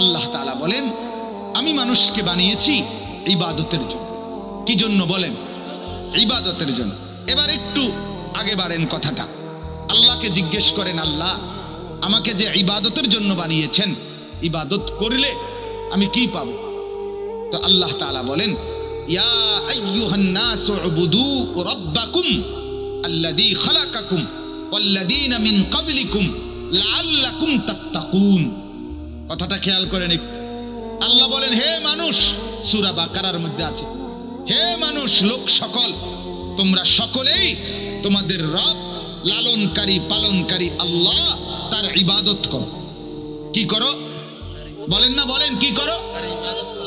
আল্লাহ তাআলা বলেন আমি মানুষকে বানিয়েছি ইবাদতের জন্য। কি জন্য বলেন? ইবাদতের জন্য। এবার একটু আগে বাড়েন কথাটা, আল্লাহকে জিজ্ঞেস করেন, আল্লাহ আমাকে যে ইবাদতের জন্য বানিয়েছেন, ইবাদত করলে আমি কি পাবো? তো আল্লাহ তাআলা বলেন ইয়া আইয়ুহান নাস উবুদু রাব্বাকুম আল্লাযী খালাকাকুম ওয়াল্লাযীনা মিন ক্বাবলিকুম লাআল্লাকুম তাত্তাকুন। কথাটা খেয়াল করেন একটু। আল্লাহ বলেন হে মানুষ, সূরা বাকারার মধ্যে আছে, হে মানুষ লোক সকল, তোমরা সকলেই তোমাদের রব লালনকারী পালনকারী আল্লাহ তার ইবাদত করো। কি করো? বলেন না, বলেন কি করো?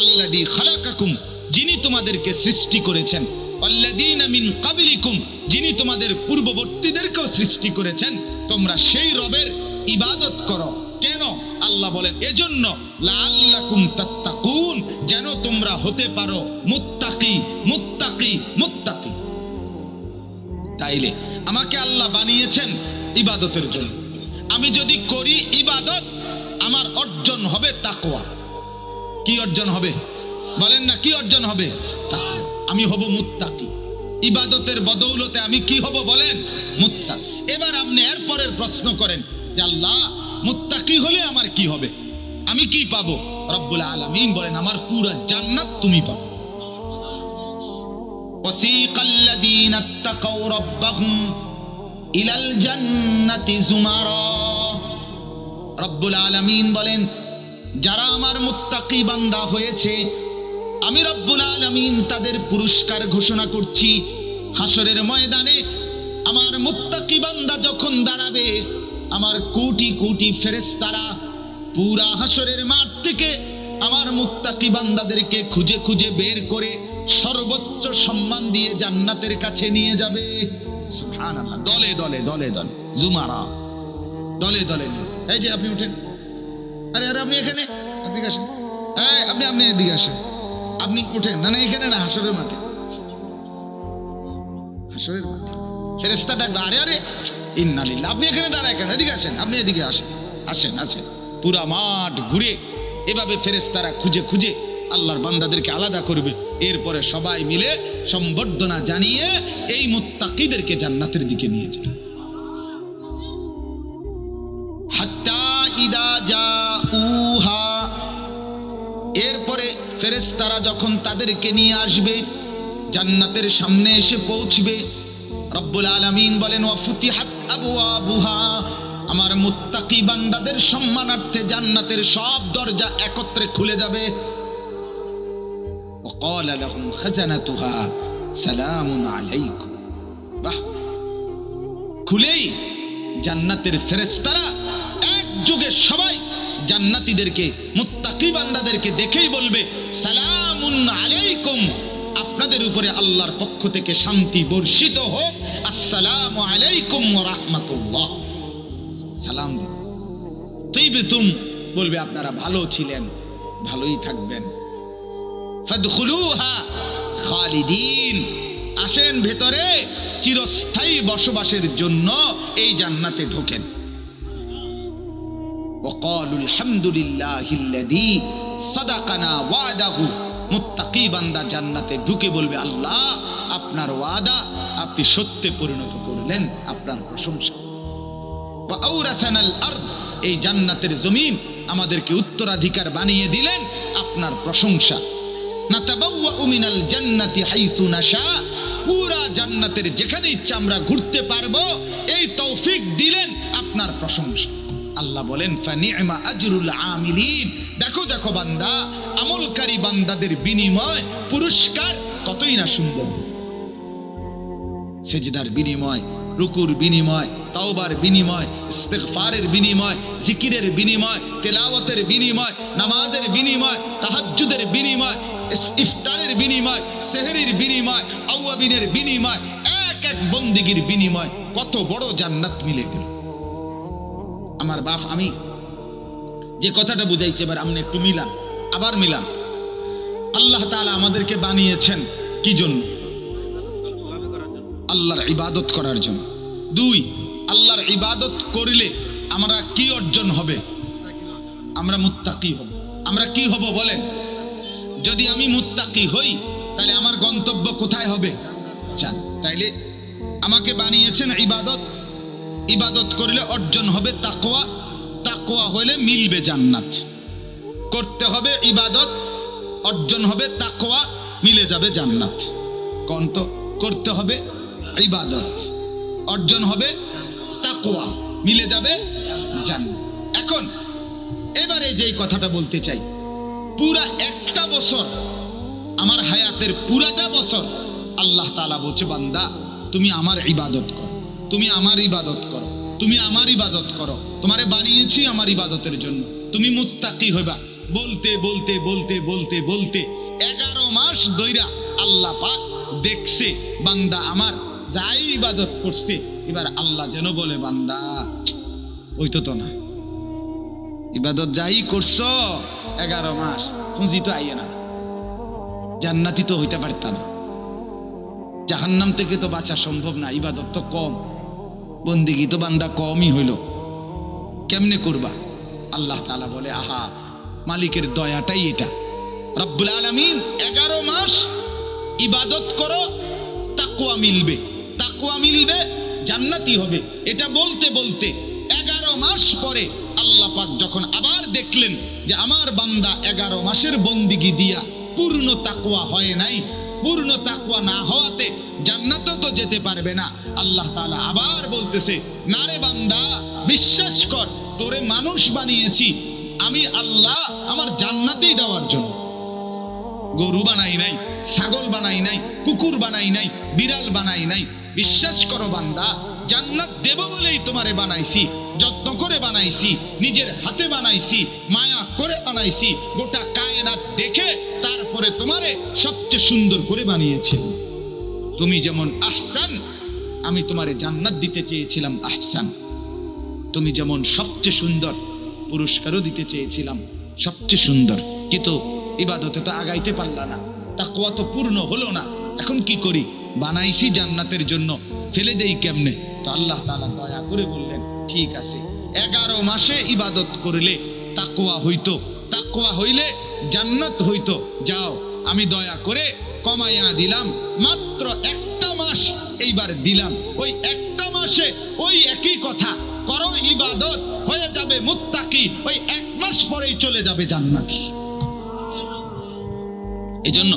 আল্লাযী খালাকাকুম, যিনি তোমাদেরকে সৃষ্টি করেছেন, আল্লাযীনা মিন ক্বাবলিকুম, যিনি তোমাদের পূর্ববর্তীদেরকেও সৃষ্টি করেছেন, তোমরা সেই রবের ইবাদত করো। কেন? আল্লাহ বলেন এজন্য লাআল্লাকুম তাত্তাকুন, যেন তোমরা হতে পারো মুত্তাকি মুত্তাকি মুত্তাকি। তাইলে আমাকে আল্লাহ বানিয়েছেন ইবাদতের জন্য। আমি যদি করি ইবাদত, আমার অর্জন হবে তাকওয়া। কি অর্জন হবে? বলেন না, কি অর্জন হবে? তাকওয়া। আমি হব মুত্তাকি। ইবাদতের বদৌলতে আমি কি হব বলেন? মুত্তাকি। এবার আপনি এর পরের প্রশ্ন করেন যে আল্লাহ মুত্তাকি হলে আমার কি হবে, আমি কি পাবো? রব্বুল আলামিন বলেন আমার পুরো জান্নাত তুমি পাবে। ওয়াসিকাল্লাযীনা ইত্তাকাউ রাব্বাহুম ইলাল জান্নাতি যুমারা। রব্বুল আলামিন বলেন যারা আমার মুত্তাকি বান্দা হয়েছে, আমি রব্বুল আলামিন তাদের পুরস্কার ঘোষণা করছি। হাসরের ময়দানে আমার মুত্তাকি বান্দা যখন দাঁড়াবে, আমার কোটি কোটি ফেরেশতারা পুরা হাসরের মাঠ থেকে আমার মুত্তাকি বান্দাদেরকে খুঁজে খুঁজে বের করে সর্বোচ্চ সম্মান দিয়ে জান্নাতের কাছে নিয়ে যাবে। সুবহানাল্লাহ। দলে দলে দলে দলে জুমারা, দলে দলে। এই যে আপনি উঠেন, আরে আরে আপনি এখানে এদিকে আসেন, এই আপনি আপনি এদিকে আসেন, আপনি উঠেন। না না এখানে না, হাসরের মাঠে, হাসরের মাঠে ফেরেশতা ডাকবে, আরে আরে ইন্না লিল্লাহ, আপনি এখানে দাঁড়ায় কেন? এদিকে আসেন, আপনি এদিকে আসেন, আসেন আসেন। পুরা মাঠ ঘুরে এভাবে ফেরেশতারা খুঁজে খুঁজে আল্লাহর বান্দাদেরকে আলাদা করবে। এরপরে সবাই মিলে সম্বর্ধনা জানিয়ে এই মুত্তাকিদেরকে জান্নাতের দিকে নিয়ে যাবে। হাত্তা ইদা জাউহা, এরপরে ফেরেশতারা যখন তাদেরকে নিয়ে আসবে, জান্নাতের সামনে এসে পৌঁছবে, রব্বুল আলামিন বলেন ওয়া ফুতিহাত আবওয়াবুহা, আমার মুত্তাকি বান্দাদের সম্মানার্থে জান্নাতের সব দরজা একত্রে খুলে যাবে। ওয়া ক্বালা লাহুম খাজানাতুহা সালামুন আলাইকুম। বাহ! খুলেই জান্নাতের ফেরেশতারা একযোগে সবাই জান্নাতীদেরকে মুত্তাকি বান্দাদেরকে দেখেই বলবে সালামুন আলাইকুম, আপনাদের উপরে আল্লাহর পক্ষ থেকে শান্তি বর্ষিত হোক, আসসালামু আলাইকুম ওয়া রাহমাতুল্লাহ। সালাম দিন। তাইবাতুম বলবে আপনারা ভালো ছিলেন, ভালোই থাকবেন। ফাদখুলুহা খালিদিন, আসেন ভেতরে চিরস্থায়ী বসবাসের জন্য এই জান্নাতে ঢোকেন। ওয়াকালুল হামদুলিল্লাহিল্লাযী সাদাকানা ওয়াদাহু, মুত্তাকি বান্দা জান্নাতে ঢুকে বলবে আল্লাহ আপনার ওয়াদা আপনি সত্যে পরিণত করলেন, আপনার প্রশংসা। ওয়া আওরাসানাল আরদ, এই জান্নাতের জমিন আমাদেরকে উত্তরাধিকার বানিয়ে দিলেন, আপনার প্রশংসা। নাতাবাওয়াউ মিনাল জান্নাতি হাইসু নাশা, পুরা জান্নাতের যেখানে ইচ্ছা আমরা ঘুরতে পারবো, এই তৌফিক দিলেন, আপনার প্রশংসা। আল্লাহ বলেন ফানি'মা আজরুল আমিলিন, দেখো দেখো বান্দা, আমলকারী বান্দাদের বিনিময় পুরস্কার কতই না সুন্দর। সেজদার বিনিময়, রুকুর বিনিময়, তাওবার বিনিময়, ইস্তিগফারের বিনিময়, জিকিরের বিনিময়, তেলাওয়াতের বিনিময়, নামাজের বিনিময়, তাহাজ্জুদের বিনিময়, ইফতারের বিনিময়, সেহরির বিনিময়, আওয়াবিনের বিনিময়, এক এক বন্দিগির বিনিময়, কত বড় জান্নাত মিলে গেল। আমার বাপ, আমি যে কথাটা বুঝাইছি এবার আপনি একটু মিলান, আবার মিলান। আল্লাহ তাআলা আমাদেরকে বানিয়েছেন কি জন্য? আল্লাহর ইবাদত করার জন্য। দুই, আল্লাহর ইবাদত করলে আমরা কি অর্জন হবে? আমরা মুত্তাকি হব। আমরা কি হব বলেন? যদি আমি মুত্তাকি হই তাহলে আমার গন্তব্য কোথায় হবে? জান্নাত। তাইলে আমাকে বানিয়েছেন ইবাদত, ইবাদত করলে অর্জন হবে তাকওয়া, তাকওয়া হলে মিলবে জান্নাত। করতে হবে ইবাদত, অর্জন হবে তাকওয়া, মিলে যাবে জান্নাত। কোন তো করতে হবে ইবাদত, অর্জন হবে তাকওয়া, মিলে যাবে জান্নাত। এখন এবারে যেই কথাটা বলতে চাই, পুরা একটা বছর, আমার হায়াতের পুরাটা বছর আল্লাহ তাআলা বলছে বান্দা তুমি আমার ইবাদত করো, তুমি আমার ইবাদত করো, তুমি আমার ইবাদত করো, তোমারে বানিয়েছি আমার ইবাদতের জন্য, তুমি মুত্তাকি হইবা। বলতে বলতে বলতে বলতে বলতে 11 মাস ধইরা আল্লাহ পাক দেখছে বান্দা আমার যাই ইবাদত করছে, এবার আল্লাহ যেন বলে বান্দা ওই তো না, ইবাদত যাই করছো 11 মাস পুঁজি তো আইয়ে না, জান্নাতি তো হইতে পারত না, জাহান্নাম থেকে তো বাঁচা সম্ভব না, ইবাদত তো কম, বন্দেগী তো বান্দা কমই হইল, কেমনে করবা? আল্লাহ তাআলা বলে আহা মালিকের দয়াটাই এটা। রব্বুল আলামিন 11 মাস ইবাদত করো, তাকওয়া মিলবে, তাকওয়া মিলবে, জান্নাতি হবে। এটা বলতে বলতে 11 মাস পরে আল্লাহ পাক যখন আবার দেখলেন যে আমার বান্দা 11 মাসের বন্দিগি দিয়া পূর্ণ তাকওয়া হয় নাই, পূর্ণ তাকওয়া না হওয়াতে জান্নাতও তো যেতে পারবে না, আল্লাহ তাআলা আবার বলতেছে না রে বান্দা বিশ্বাস কর, তোরে মানুষ বানিয়েছি আমি আল্লাহ আমার জান্নাতেই দেওয়ার জন্য। গরু বানাই নাই, ছাগল বানাই নাই, কুকুর বানাই নাই, বিড়াল বানাই নাই। বিশ্বাস করো বান্দা, জান্নাত দেব বলেই তোমারে বানাইছি, যত্ন করে বানাইছি, নিজের হাতে বানাইছি, মায়া করে বানাইছি, গোটা কায়নাত দেখে তারপরে তোমারে সবচেয়ে সুন্দর করে বানিয়েছি। তুমি যেমন আহসান, আমি তোমারে জান্নাত দিতে চেয়েছিলাম আহসান। তুমি যেমন সবচেয়ে সুন্দর, পুরস্কারও দিতে চেয়েছিলাম সবচেয়ে সুন্দর, কিন্তু ইবাদতে তো আগাইতে পারলা না, তাকওয়া তো পূর্ণ হলো না। এখন কি করি? বানাইছি জান্নাতের জন্য, ফেলে দেই কেমনে? তো আল্লাহ তাআলা দয়া করে বললেন ঠিক আছে, 11 মাসে ইবাদত করলে তাকওয়া হইতো, তাকওয়া হইলে জান্নাত হইতো, যাও আমি দয়া করে কমাইয়া দিলাম, মাত্র 1টা মাস এইবার দিলাম। ওই 1টা মাসে ওই একই কথা করো, ইবাদত হয়ে যাবে মুত্তাকি, ওই 1 মাস পরেই চলে যাবে জান্নাতি। এজন্য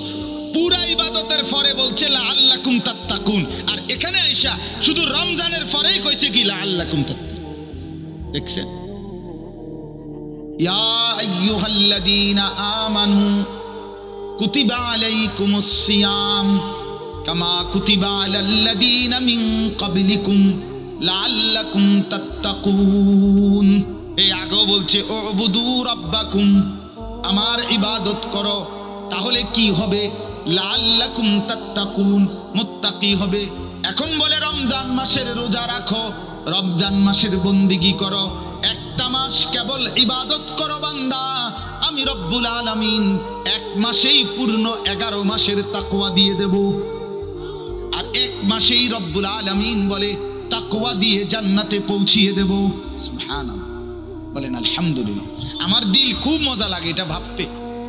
পুরা ইবাদতের পরে বলছে লাআল্লাকুম তাত্তাকুন, আর এখানে আইসা শুধু রমজানের পরেই কইছে কি লাআল্লাকুম তাত্তাকুন। দেখছেন, ইয়া আইয়ুহাল্লাযীনা আমানু কুতিবা আলাইকুমুস সিয়াম কামা কুতিবা আলাল্লাযীনা মিন ক্বাবলিকুম লাআল্লাকুম তাত্তাকুন। এই আগেও বলছে উবুদু রাব্বাকুম, আমার ইবাদত করো, তাহলে কি হবে? লাআল্লাকুম তাত্তাকুন, মুত্তাকি হবে। এখন বলে রমজান মাসের রোজা রাখো, রমজান মাসের বন্দিগি করো, 1টা মাস কেবল ইবাদত করো বান্দা, আমি রব্বুল আলামিন 1 মাসেই পূর্ণ 11 মাসের তাকওয়া দিয়ে দেব। আর 1 মাসেই রব্বুল আলামিন বলে তাকওয়া দিয়ে জান্নাতে পৌঁছিয়ে দেব। সুবহানাল্লাহ, বলেন আলহামদুলিল্লাহ। আমার দিল খুব মজা লাগে এটা ভাবতে,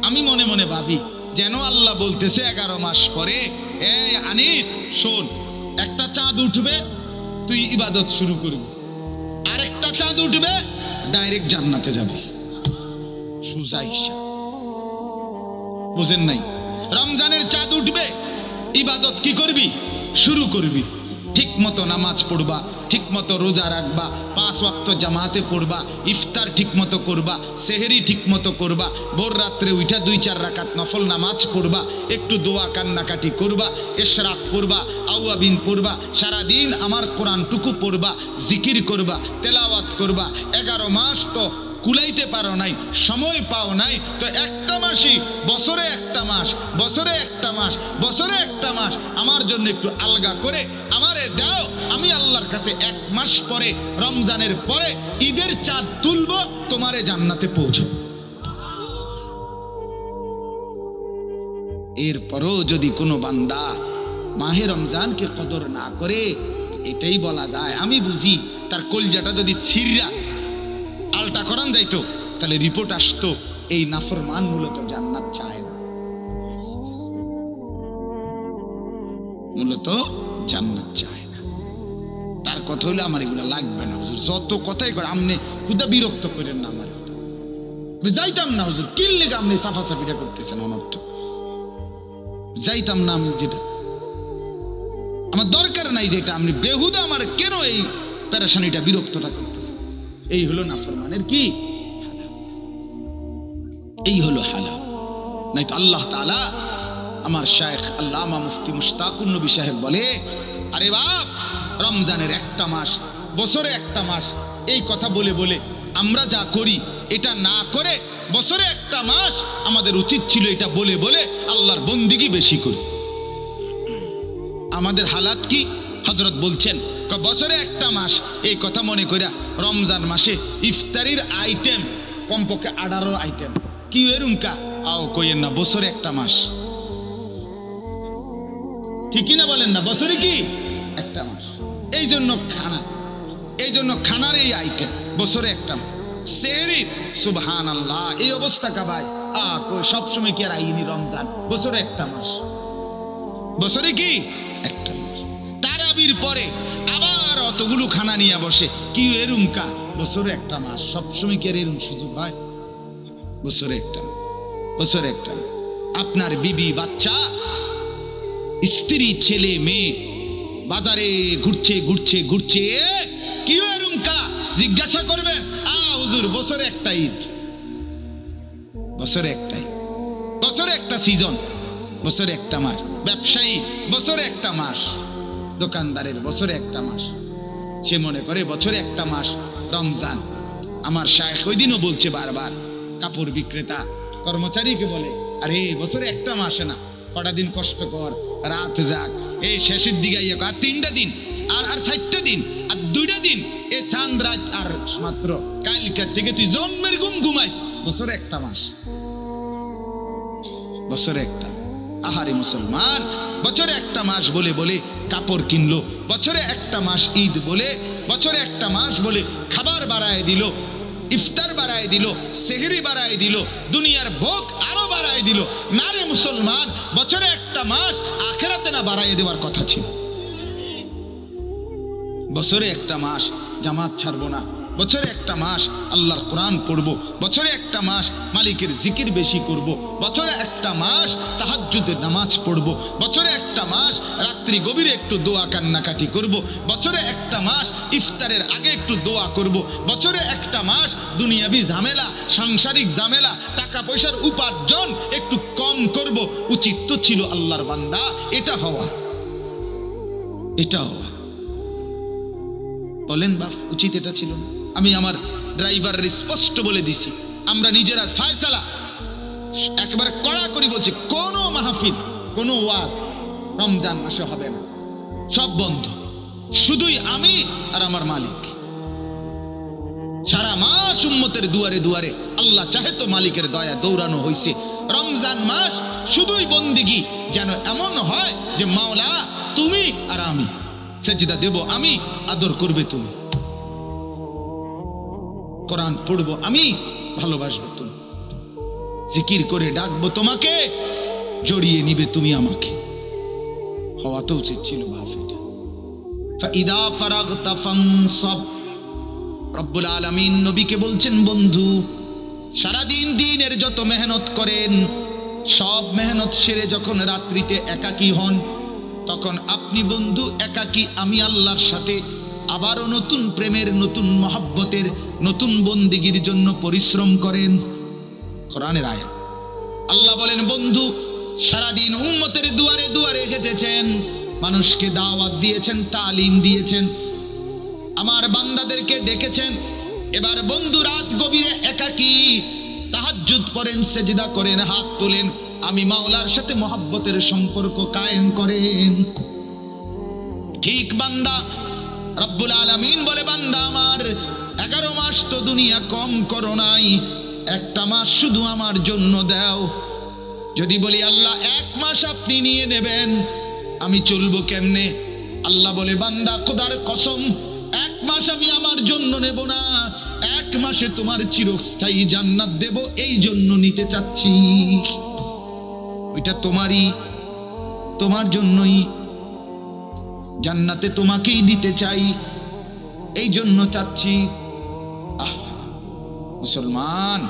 আমি মনে মনে ভাবি যেন আল্লাহ বলতেছে 11 মাস পরে, এই আনিস শোন, একটা চাঁদ উঠবে তুই ইবাদত শুরু করবি, আরেকটা চাঁদ উঠবে ডাইরেক্ট জান্নাতে যাবি। সোজা হিসাব, বুঝেন নাই? রমজানের চাঁদ উঠবে, ইবাদত কি করবি? শুরু করবি, ঠিক মতো নামাজ পড়বা, ঠিক মতো রোজা রাখবা, 5 ওয়াক্ত জামাতে পড়বা, ইফতার ঠিক মতো করবা, সেহরি ঠিক মতো করবা, ভোর রাত্রে উঠা 2-4 রাকাত নফল নামাজ পড়বা, একটু দোয়া কান্নাকাটি করবা, ইশরাক পড়বা, আওয়াবিন পড়বা, সারাদিন আমার কোরআনটুকু পড়বা, জিকির করবা, তেলাওয়াত করবা। 11 মাস তো কুলাইতে পারো নাই, সময় পাও নাই, তো 1টা মাসই, বছরে 1টা মাস, বছরে 1টা মাস, বছরে 1টা মাস আমার জন্য একটু আলগা করে আমারে দাও, আমি আল্লাহর কাছে 1 মাস পরে রমজানের পরে ঈদের চাঁদ তুলবো, তোমারে জান্নাতে পৌঁছো। এরপরও যদি কোনো বান্দা মাহে রমজানকে কদর না করে, এটাই বলা যায়, আমি বুঝি তার কলজাটা যদি ছিঁড়া আলটা করান যাইতো, তাহলে রিপোর্ট আসতো এই নাফরমান মূলত জান্নাত চায় না, মূলত জান্নাত চায় না। তার কথা হলো আমার এগুলো লাগবে না হুজুর, যত কথাই করে আমনে খুদা বিরক্ত করেন না আমার, যাইতাম না হুজুর, কি লেগে আপনি সাফাসাফিটা করতেছেন অনর্থ, যাইতাম না আমি, যেটা আমার দরকার নাই, যেটা আপনি বেহুদা আমার কেন এই পেরেশানিটা বিরক্তটা করতেছেন। এই হলো নাফরমানের কি হালাত, এই হলো হালাত। নাই তো আল্লাহ তাআলা, আমার শায়েখ আল্লামা মুফতি মুশতাকুর নবী সাহেব বলে, আরে বাপ, রমজানের একটা মাস, বছরে একটা মাস, এই কথা বলে বলে আমরা যা করি এটা না করে বছরে একটা মাস আমাদের উচিত ছিল এটা বলে বলে আল্লাহর বন্দিগি বেশি করি। আমাদের হালাত কি? হযরত বলছেন বছরে একটা মাস এই কথা মনে কইরা রমজান মাসে ইফতারির আইটেম কমপক্ষে 18 আইটেম, কি এরুমকা আও কইেন না, বছরে একটা মাস, ঠিকই না বলেন না, বছরে কি একটা মাস। এই জন্য খানা, এই জন্য খানার এই আইটেম বছরে একটা সেহরি, সুবহানাল্লাহ, এই অবস্থা কা ভাই, কই সবসময় কি আর আইনি রমজান, বছরে একটা মাস, বছরে কি একটা মাস। তারাবির পরে আবার অতগুলো খানা নিয়ে বসে, কি এরুমকা, বছরে একটা মাস, সবসময় কি আর এরুম সুযোগ হয়, বছরে একটা, বছরে একটা। আপনার বিবি বাচ্চা স্ত্রী ছেলে মেয়ে বাজারে ঘুরছে ঘুরছে ঘুরছে, কি এরুমকা জিজ্ঞাসা করবেন, হুজুর বছরে একটা ঈদ, বছরে একটা ঈদ, বছরে একটা সিজন, বছরে একটা মাস, ব্যবসায়ী বছরে একটা মাস, দোকানদারের বছরে একটা মাস, সে মনে করে বছরে একটা মাস রমজান। আমার শায়েখ ওই দিনও বলছে বারবার, কাপড় বিক্রেতা কর্মচারীকে বলে, আরে বছরে একটা মাসে না, কটা দিন কষ্ট কর, রাত যাক, এই শেষের দিকে আর 3টা দিন, আর 4টা দিন, আর 2টা দিন, এই চাঁদ রাত, আর মাত্র কালকার থেকে তুই জন্মের ঘুম ঘুমাইস, বছরে একটা মাস, বছরে একটা। আহারে মুসলমান, বছরে একটা মাস বলে বলে কাপড় কিনলো, বছরে একটা মাস ঈদ বলে, বছরে একটা মাস বলে খাবার বাড়ায় দিল, ইফতার বাড়ায় দিল, সেহরি বাড়ায় দিল, দুনিয়ার ভোগ আরো বাড়ায় দিল। না রে মুসলমান, বছরে একটা মাস আখিরাতে না বাড়ায় দেওয়ার কথা ছিল। বছরে একটা মাস জামাত ছাড়বো না, বছরে একটা মাস আল্লাহর কোরআন পড়বো, বছরে একটা মাস মালিকের জিকির বেশি করব, বছরে একটা মাস তাহাজ্জুদের নামাজ পড়বো, বছরে একটা মাস রাত্রি গভীরে একটু দোয়া কান্নাকাটি করব, বছরে একটা মাস ইফতারের আগে একটু দোয়া করব, বছরে একটা মাস দুনিয়াবি ঝামেলা, সাংসারিক ঝামেলা, টাকা পয়সার উপার্জন একটু কম করব। উচিত তো ছিল আল্লাহর বান্দা এটা হওয়া, এটা হওয়া, বলেন বাপ, উচিত এটা ছিল না? আমি আমার ড্রাইভারের স্পষ্ট বলে দিছি, আমরা নিজেরা ফায়সালা একেবারে কড়া করে বলছি, কোন মাহফিল, কোন ওয়াজ রমজান মাসে হবে না, সব বন্ধ, শুধুই আমি আর আমার মালিক। সারা মাস উম্মতের দুয়ারে দুয়ারে আল্লাহ চাহে তো মালিকের দয়া দৌড়ানো হয়েছে, রমজান মাস শুধুই বন্দিগি, যেন এমন হয় যে মাওলা তুমি আর আমি, সেজদা দেব আমি, আদর করবে তুমি, কোরআন পড়বো আমি, ভালোবাসবো তুমি, জিকির করে ডাকবো তোমাকে, জড়িয়ে নিবে তুমি আমাকে। হওয়া তো উচিত ছিল বাপ এটা। ফাইদা ফারাগতা ফানসাব, রব্বুল আলামিন নবীকে বলছেন, বন্ধু সারাদিন দিনের যত মেহনত করেন, সব মেহনত সেরে যখন রাত্রিতে একাকী হন, তখন আপনি বন্ধু একাকী, আমি আল্লাহর সাথে আবারও নতুন প্রেমের, নতুন মহব্বতের, নতুন বন্দিগির জন্য পরিশ্রম করেন। কোরআনের আয়াত। আল্লাহ বলেন, বন্ধু সারাদিন উম্মতের দুয়ারে দুয়ারে হেঁটেছেন, মানুষকে দাওয়াত দিয়েছেন, তালিম দিয়েছেন, আমার বান্দাদেরকে ডেকেছেন। এবার বন্ধু রাত গভীরে একাকী তাহাজ্জুদ পড়েন, সেজদা করেন, হাত তোলেন, আমি মাওলার সাথে মহব্বতের সম্পর্ক কায়েম করেন। ঠিক বান্দা, রব্বুল আলামিন বলে, বান্দা আমার 11 মাস তো দুনিয়া কম করো নাই, একটা মাস শুধু আমার জন্য দাও। যদি বলি আল্লাহ 1 মাস আপনি নিয়ে নেবেন, আমি চলবো কেমনে? আল্লাহ বলে, বান্দা খোদার কসম 1 মাস আমি আমার জন্য নেব না, এক মাসে তোমার চিরস্থায়ী জান্নাত দেব, এই জন্য নিতে চাচ্ছি। ওইটা তোমারই, তোমার জন্যই, জান্নাতে তোমাকেই দিতে চাই, এই জন্য চাচ্ছি। আহা মুসলমান,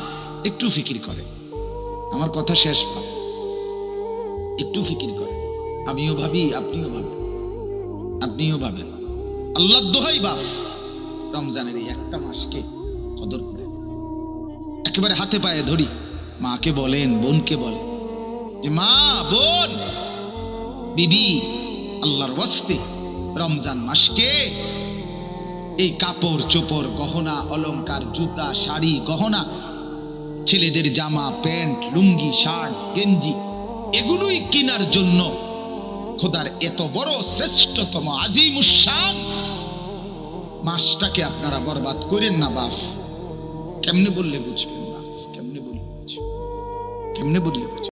একটু ফিকির করে, আমার কথা শেষ পাবে, একটু ফিকির করে। আমিও ভাবি, আপনিও ভাবেন, আপনিও ভাবেন। আল্লাহর দোহাই বাপ, রমজানের এই একটা মাসকে কদর করে একেবারে হাতে পায়ে ধরি। মাকে বলেন, বোনকে বলেন যে মা, বোন, বিবি, আল্লাহর ওয়াস্তে রমজান মাসকে এই কাপড় চোপড়, গহনা অলংকার, জুতা, শাড়ি, গহনা, ছেলেদের জামা, প্যান্ট, লুঙ্গি, শার্ট, গেঞ্জি, এগুলোই কেনার জন্য খোদার এত বড় শ্রেষ্ঠতম আজিমুশান মাসটাকে আপনারা বরবাদ করেন না বাপ। কেমনে বললে বুঝবেন বাপ? কেমনে বললে বুঝবেন? কেমনে বললে বুঝবেন?